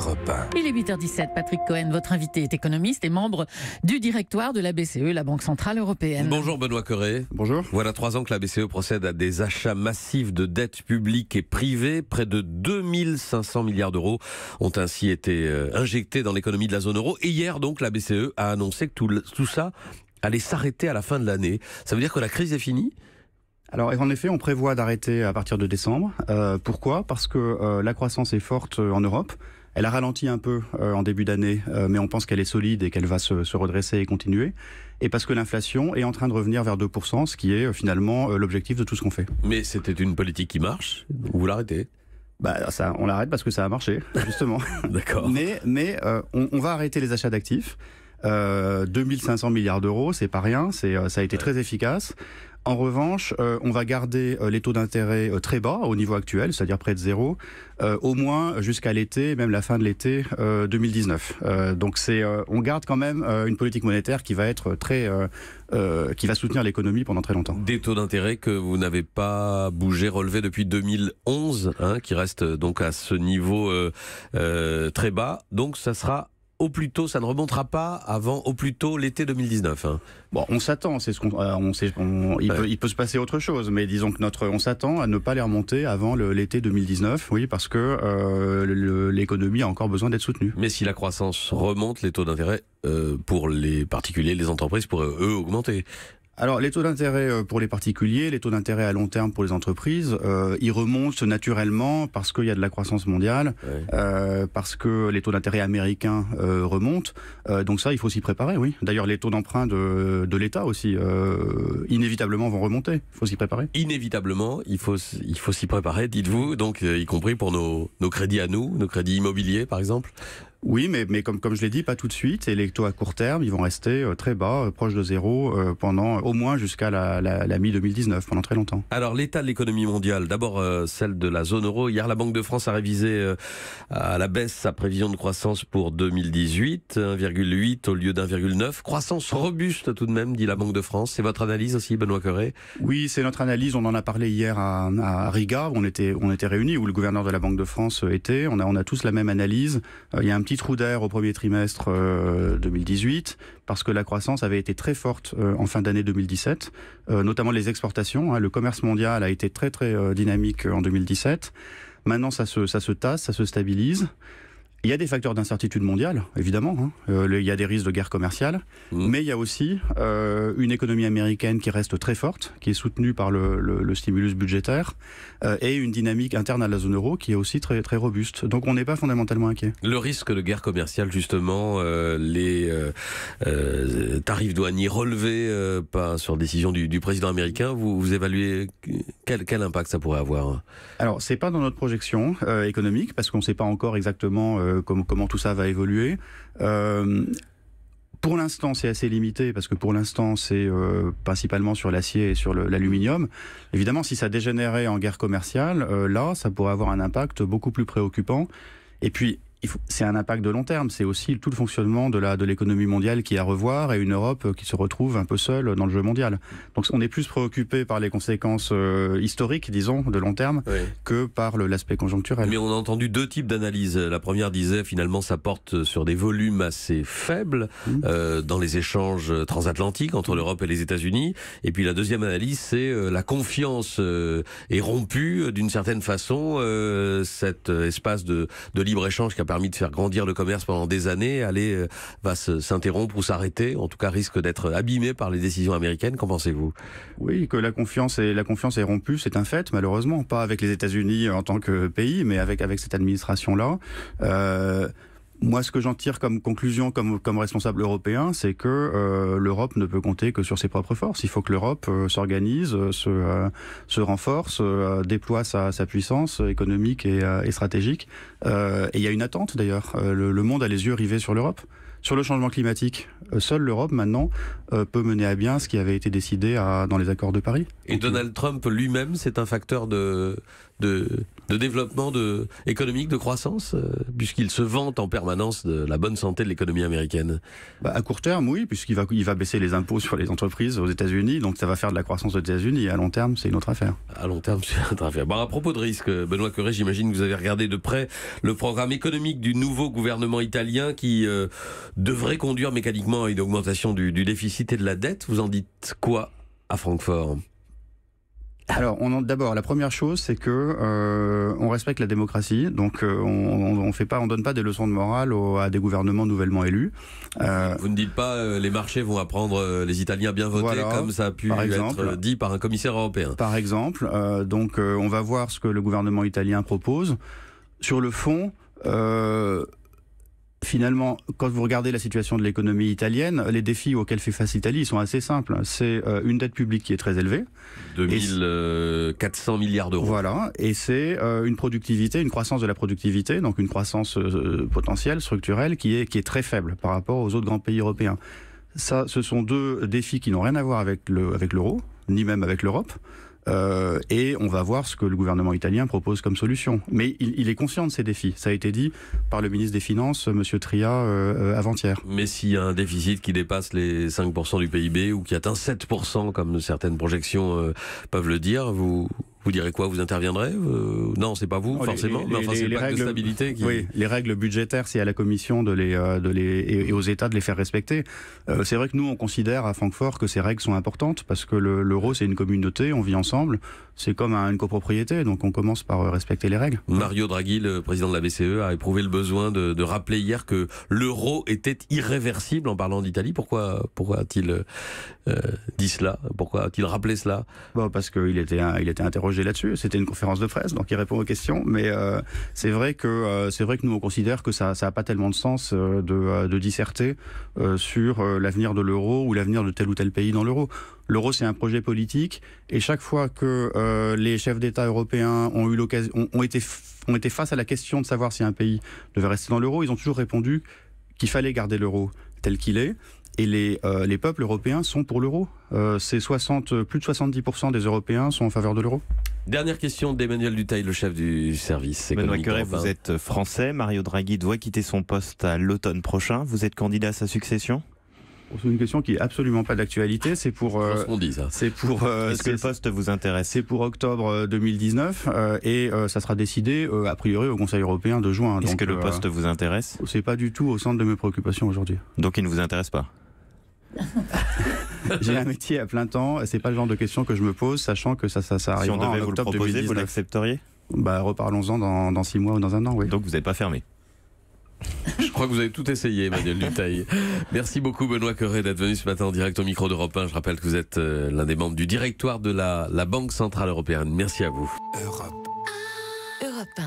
Europe 1. Il est 8h17, Patrick Cohen, votre invité est économiste et membre du directoire de la BCE, la Banque Centrale Européenne. Bonjour Benoît Cœuré. Bonjour. Voilà 3 ans que la BCE procède à des achats massifs de dettes publiques et privées. Près de 2500 milliards d'euros ont ainsi été injectés dans l'économie de la zone euro. Et hier donc, la BCE a annoncé que tout ça allait s'arrêter à la fin de l'année. Ça veut dire que la crise est finie ? Alors en effet, on prévoit d'arrêter à partir de décembre. Pourquoi ? Parce que la croissance est forte en Europe. Elle a ralenti un peu en début d'année, mais on pense qu'elle est solide et qu'elle va se redresser et continuer. Et parce que l'inflation est en train de revenir vers 2%, ce qui est finalement l'objectif de tout ce qu'on fait. Mais c'était une politique qui marche, vous l'arrêtez ? Ça, on l'arrête parce que ça a marché, justement. D'accord. Mais on va arrêter les achats d'actifs. 2500 milliards d'euros, c'est pas rien, ça a été très efficace. En revanche, on va garder les taux d'intérêt très bas au niveau actuel, c'est-à-dire près de zéro, au moins jusqu'à l'été, même la fin de l'été 2019. Donc on garde quand même une politique monétaire qui va être qui va soutenir l'économie pendant très longtemps. Des taux d'intérêt que vous n'avez pas bougé, relevé depuis 2011, qui restent donc à ce niveau très bas. Donc ça sera au plus tôt, ça ne remontera pas avant au plus tôt l'été 2019. Bon, on s'attend, c'est ce il peut se passer autre chose, mais disons que on s'attend à ne pas les remonter avant l'été 2019, oui, parce que l'économie a encore besoin d'être soutenue. Mais si la croissance remonte, les taux d'intérêt pour les particuliers, les entreprises pourraient eux augmenter. Alors, les taux d'intérêt pour les particuliers, les taux d'intérêt à long terme pour les entreprises, ils remontent naturellement parce qu'il y a de la croissance mondiale, parce que les taux d'intérêt américains remontent. Donc ça, il faut s'y préparer, oui. D'ailleurs, les taux d'emprunt de l'État aussi, inévitablement, vont remonter. Il faut s'y préparer. Inévitablement, il faut s'y préparer, dites-vous, donc y compris pour nos crédits à nous, nos crédits immobiliers, par exemple. Oui, mais comme je l'ai dit, pas tout de suite. Et les taux à court terme, ils vont rester très bas, proches de zéro, pendant au moins jusqu'à la mi-2019, pendant très longtemps. Alors, l'état de l'économie mondiale, d'abord celle de la zone euro. Hier, la Banque de France a révisé à la baisse sa prévision de croissance pour 2018, 1,8 au lieu d'1,9. Croissance robuste tout de même, dit la Banque de France. C'est votre analyse aussi, Benoît Cœuré ? Oui, c'est notre analyse. On en a parlé hier à Riga, où on était réunis, où le gouverneur de la Banque de France était. On a tous la même analyse. Il y a un petit trou d'air au premier trimestre 2018 parce que la croissance avait été très forte en fin d'année 2017, notamment les exportations. Le commerce mondial a été très très dynamique en 2017. Maintenant, ça se tasse, ça se stabilise. Il y a des facteurs d'incertitude mondiale, évidemment. Il y a des risques de guerre commerciale, mais il y a aussi une économie américaine qui reste très forte, qui est soutenue par le stimulus budgétaire, et une dynamique interne à la zone euro qui est aussi très, très robuste. Donc on n'est pas fondamentalement inquiet. Le risque de guerre commerciale, justement, les tarifs douaniers relevés sur décision du président américain, vous évaluez quel impact ça pourrait avoir ? Alors, c'est pas dans notre projection économique, parce qu'on ne sait pas encore exactement comment tout ça va évoluer. Pour l'instant, c'est assez limité, parce que pour l'instant, c'est principalement sur l'acier et sur l'aluminium. Évidemment, si ça dégénérait en guerre commerciale, là, ça pourrait avoir un impact beaucoup plus préoccupant. Et puis, c'est un impact de long terme, c'est aussi tout le fonctionnement de l'économie mondiale qui est à revoir, et une Europe qui se retrouve un peu seule dans le jeu mondial. Donc on est plus préoccupé par les conséquences historiques, disons, de long terme, que par l'aspect conjoncturel. Mais on a entendu deux types d'analyses. La première disait finalement ça porte sur des volumes assez faibles dans les échanges transatlantiques entre l'Europe et les États-Unis. Et puis la deuxième analyse, c'est la confiance est rompue d'une certaine façon. Cet espace de libre-échange qui a permis de faire grandir le commerce pendant des années, va s'interrompre ou s'arrêter, en tout cas risque d'être abîmé par les décisions américaines. Qu'en pensez-vous ? Oui, que la confiance est rompue, c'est un fait, malheureusement. Pas avec les États-Unis en tant que pays, mais avec cette administration-là. Moi, ce que j'en tire comme conclusion, comme responsable européen, c'est que l'Europe ne peut compter que sur ses propres forces. Il faut que l'Europe s'organise, se renforce, déploie sa puissance économique et stratégique. Et il y a une attente, d'ailleurs. Le monde a les yeux rivés sur l'Europe. Sur le changement climatique, seule l'Europe, maintenant, peut mener à bien ce qui avait été décidé dans les accords de Paris. Et Donald Trump lui-même, c'est un facteur de de développement économique, de croissance, puisqu'il se vante en permanence de la bonne santé de l'économie américaine? À court terme, oui, puisqu'il va baisser les impôts sur les entreprises aux États-Unis, donc ça va faire de la croissance aux États-Unis. Et à long terme, c'est une autre affaire. À long terme, c'est une autre affaire. Bon, à propos de risque, Benoît Cœuré, j'imagine que vous avez regardé de près le programme économique du nouveau gouvernement italien qui devrait conduire mécaniquement à une augmentation du déficit et de la dette. Vous en dites quoi à Francfort? Alors, d'abord, la première chose, c'est que on respecte la démocratie, donc on donne pas des leçons de morale à des gouvernements nouvellement élus. Vous ne dites pas les marchés vont apprendre les Italiens à bien voter, voilà, comme ça a pu être dit par un commissaire européen. Par exemple, donc on va voir ce que le gouvernement italien propose. Sur le fond, finalement, quand vous regardez la situation de l'économie italienne, les défis auxquels fait face l'Italie sont assez simples. C'est une dette publique qui est très élevée. 2400 milliards d'euros. Voilà, et c'est une productivité, une croissance de la productivité, donc une croissance potentielle, structurelle, qui est très faible par rapport aux autres grands pays européens. Ça, ce sont deux défis qui n'ont rien à voir avec l'euro, ni même avec l'Europe. Et on va voir ce que le gouvernement italien propose comme solution. Mais il est conscient de ces défis. Ça a été dit par le ministre des Finances, M. Tria, avant-hier. Mais s'il y a un déficit qui dépasse les 5% du PIB ou qui atteint 7%, comme certaines projections peuvent le dire, vous direz quoi? Vous interviendrez? Non, c'est pas vous, forcément. Mais enfin, c'est le pacte de stabilité qui... Oui, les règles budgétaires, c'est à la Commission et aux États de les faire respecter. C'est vrai que nous, on considère à Francfort que ces règles sont importantes parce que l'euro, c'est une communauté, on vit ensemble. C'est comme une copropriété, donc on commence par respecter les règles. Mario Draghi, le président de la BCE, a éprouvé le besoin de rappeler hier que l'euro était irréversible en parlant d'Italie. Pourquoi a-t-il dit cela? Pourquoi a-t-il rappelé cela? Parce qu'il était interrogé là-dessus. C'était une conférence de presse, donc il répond aux questions. Mais c'est vrai que nous on considère que ça n'a pas tellement de sens de disserter sur l'avenir de l'euro ou l'avenir de tel ou tel pays dans l'euro. L'euro, c'est un projet politique, et chaque fois que les chefs d'État européens ont été face à la question de savoir si un pays devait rester dans l'euro, ils ont toujours répondu qu'il fallait garder l'euro tel qu'il est. Et les peuples européens sont pour l'euro. Plus de 70% des Européens sont en faveur de l'euro. Dernière question d'Emmanuel Dutheil, le chef du service économique. Benoît Cœuré, vous êtes français. Mario Draghi doit quitter son poste à l'automne prochain. Vous êtes candidat à sa succession? C'est une question qui est absolument pas d'actualité. C'est pour. C'est ce qu'on dit, ça. Est-ce que le poste vous intéresse? C'est pour octobre 2019 et ça sera décidé a priori au Conseil européen de juin. Est-ce que le poste vous intéresse? C'est pas du tout au centre de mes préoccupations aujourd'hui. Donc il ne vous intéresse pas? J'ai un métier à plein temps. C'est pas le genre de question que je me pose, sachant que ça arrivera si on devait en vous le octobre proposer, 2019. vous l'accepteriez? Reparlons-en dans 6 mois ou dans un an, oui. Donc vous n'êtes pas fermé? Je crois que vous avez tout essayé, Emmanuel Dutheil. Merci beaucoup, Benoît Cœuré, d'être venu ce matin en direct au micro d'Europe 1. Je rappelle que vous êtes l'un des membres du directoire de la Banque Centrale Européenne. Merci à vous. Europe 1.